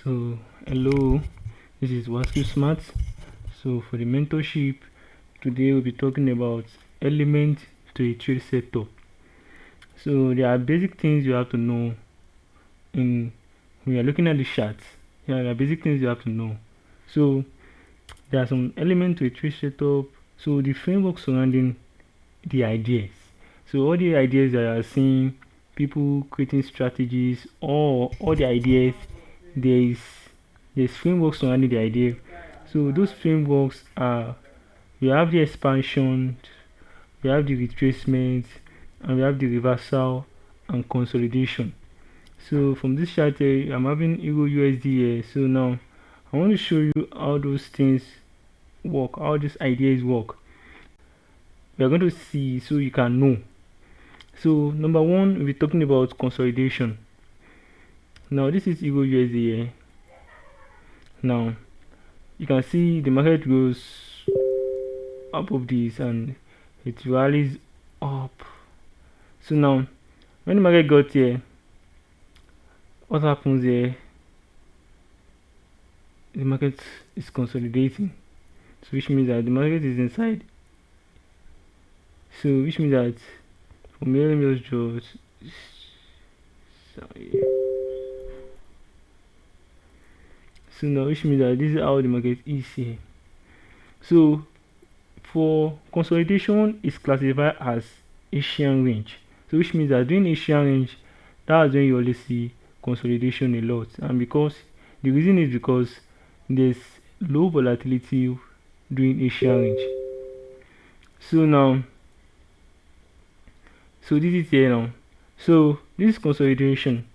So hello, this is Wasku Smart. So for the mentorship today we'll be talking about elements to a trade setup. So there are basic things you have to know in when you're looking at the charts. Yeah, there are basic things you have to know. So there are some elements to a trade setup. So the framework surrounding the ideas. So all the ideas that you are seeing, people creating strategies, or all the ideas, there is frameworks surrounding the idea. So those frameworks are, we have the expansion, we have the retracement, and we have the reversal and consolidation. So from this chart here, I'm having Euro USD here. So now I want to show you how those things work, how these ideas work. We are going to see so you can know. So number one, we'll be talking about consolidation. Now this is Euro USD here. Now you can see the market goes up of this and it rallies up. So now when the market got here, what happens here? The market is consolidating, so which means that the market is inside. So which means that from here, let me just draw. So now which means that this is how the market is here. So for consolidation is classified as Asian range. So which means that during Asian range, that's when you always see consolidation a lot. And because the reason is because there's low volatility during Asian range. So now, so this is here now. So this is consolidation.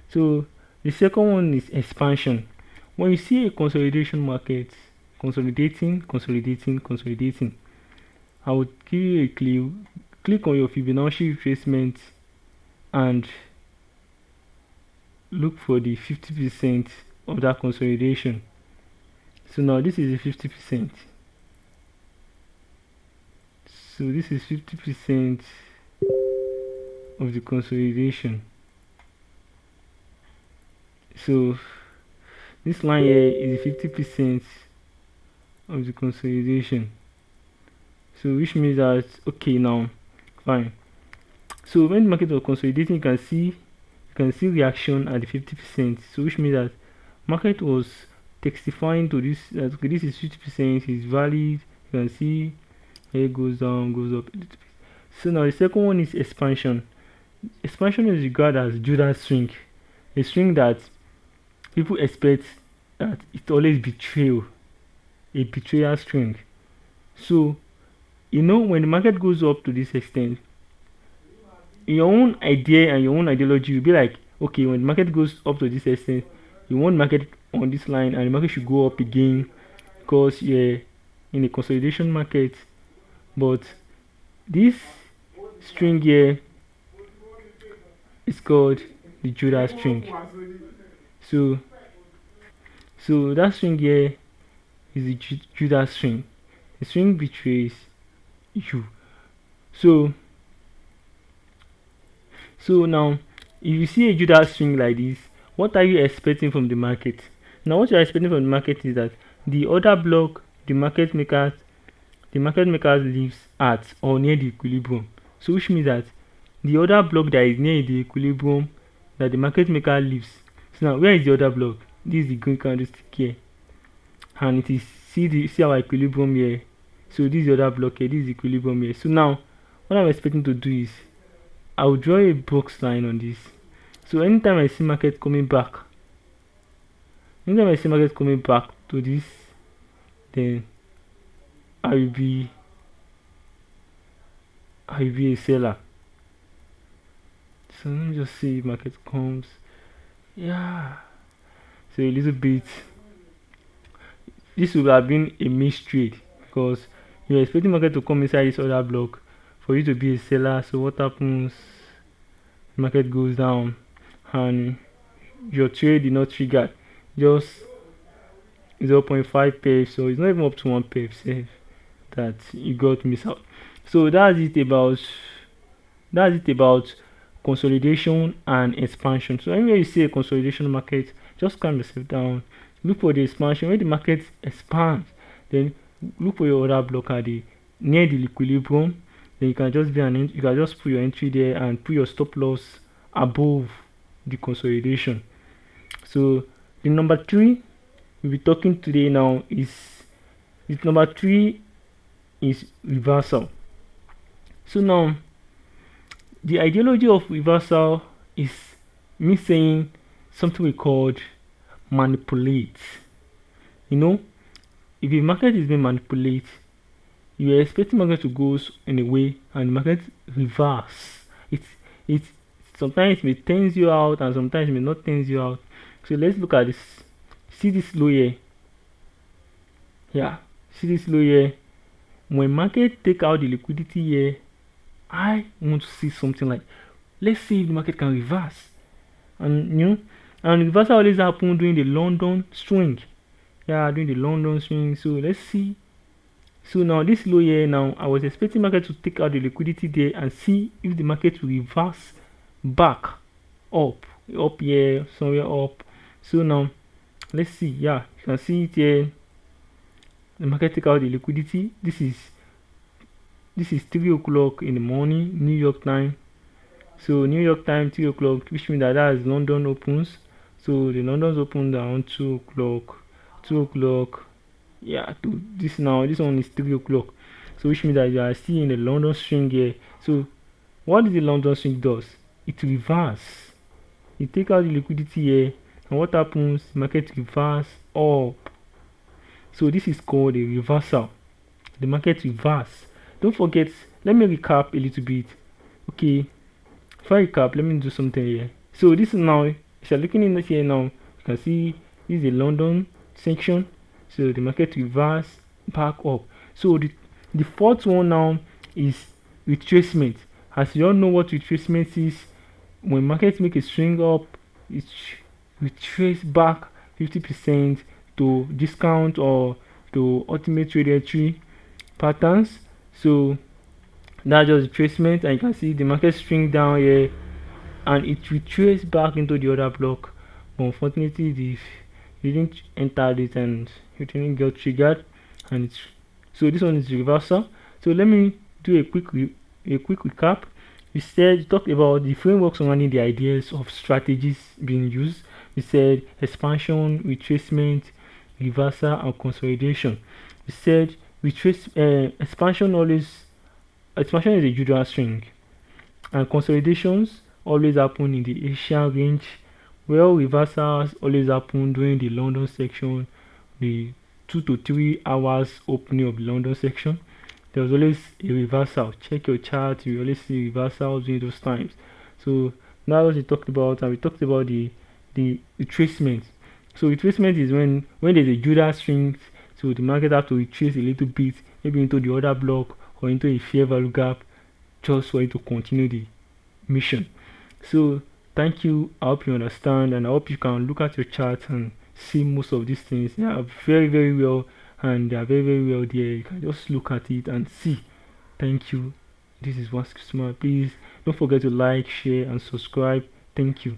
So the second one is expansion. When you see a consolidation market consolidating, I would give you a clue. Click on your Fibonacci retracement and look for the 50% of that consolidation. So now this is the 50%. So this is 50% of the consolidation. So this line here is 50% of the consolidation. So which means that, okay, now fine. So when the market was consolidating, you can see reaction at the 50%. So which means that market was testifying to this, that okay, this is 50%, is valid. You can see here it goes down, goes up a little bit. So now the second one is expansion. Expansion is regarded as Judas swing, a swing that people expect that it always betrayal, a betrayal swing. So you know, when the market goes up to this extent, your own idea and your own ideology will be like, okay, when the market goes up to this extent, you want market on this line and the market should go up again because you're in a consolidation market. But this string here is called the Judas string. So that string here is the Judas string. The string betrays you. So now if you see a Judas string like this, what are you expecting from the market? Now what you are expecting from the market is that the order block the market makers leaves at or near the equilibrium. So which means that the order block that is near the equilibrium that the market maker leaves. So now where is the order block? This is the green candlestick here, and it is see our equilibrium here. So this is the other block here, this is equilibrium here. So now what I'm expecting to do is I will draw a box line on this. So anytime I see market coming back to this, then I will be a seller. So let me just see if market comes. Yeah, so a little bit, this would have been a mixed trade because you're expecting market to come inside this other block for you to be a seller. So what happens? Market goes down and your trade is not triggered, just 0.5 pips, so it's not even up to 1 pip that you got miss out. So that's it about consolidation and expansion. So anywhere you see a consolidation market, just calm yourself down. Look for the expansion. When the market expands, then look for your order block at the near the equilibrium. Then you can just you can just put your entry there and put your stop loss above the consolidation. So the number 3 we'll be talking today now is number 3 is reversal. So now the ideology of reversal is me saying something we called manipulate. You know, if the market is being manipulated, you are expecting market to go in a way and the market reverse. It sometimes it may turns you out and sometimes it may not turns you out. So let's look at this. See this low here. Yeah, see this low here. When market take out the liquidity here, I want to see something like, let's see if the market can reverse. And and reversal always happen during the London swing. Yeah, during the London swing. So let's see. So now this low here, now I was expecting market to take out the liquidity there and see if the market will reverse back up here, somewhere up. So now let's see. Yeah, you can see it here. The market take out the liquidity. This is 3 o'clock in the morning, New York time. So New York time 3 o'clock, which means that is London opens. So the London's opened around 2 o'clock. 2 o'clock. Yeah, to this now. This one is 3 o'clock. So which means that you are still in the London swing here. So what the London swing does? It reverse. It take out the liquidity here, and what happens? Market reverse up. So this is called a reversal. The market reverse. Don't forget, let me recap a little bit. Okay, before I recap, let me do something here. So this is now, if you're looking in here now, you can see this is the London section. So the market reverse back up. So the fourth one now is retracement. As you all know what retracement is, when markets make a swing up, it retrace back 50% to discount or to ultimate trade entry patterns. So that's just retracement, and you can see the market swing down here and it retrace back into the other block. But unfortunately, you didn't enter it and you didn't get triggered, and so this one is reversal. So let me do a quick recap. We talked about the framework surrounding the ideas of strategies being used. We said expansion, retracement, reversal, and consolidation. We said expansion is a Judah string, and consolidations always happen in the Asian range, while reversals always happen during the London section, the 2 to 3 hours opening of the London section. There was always a reversal. Check your chart, you always see reversals during those times. So now what we talked about, and we talked about the retracement. So retracement is when there's a Judah string, so the market have to retrace a little bit, maybe into the other block or into a fair value gap, just for it to continue the mission. So thank you. I hope you understand, and I hope you can look at your chart and see most of these things. They are very, very well, and they are very, very well there. You can just look at it and see. Thank you. This is Smart. Please don't forget to like, share, and subscribe. Thank you.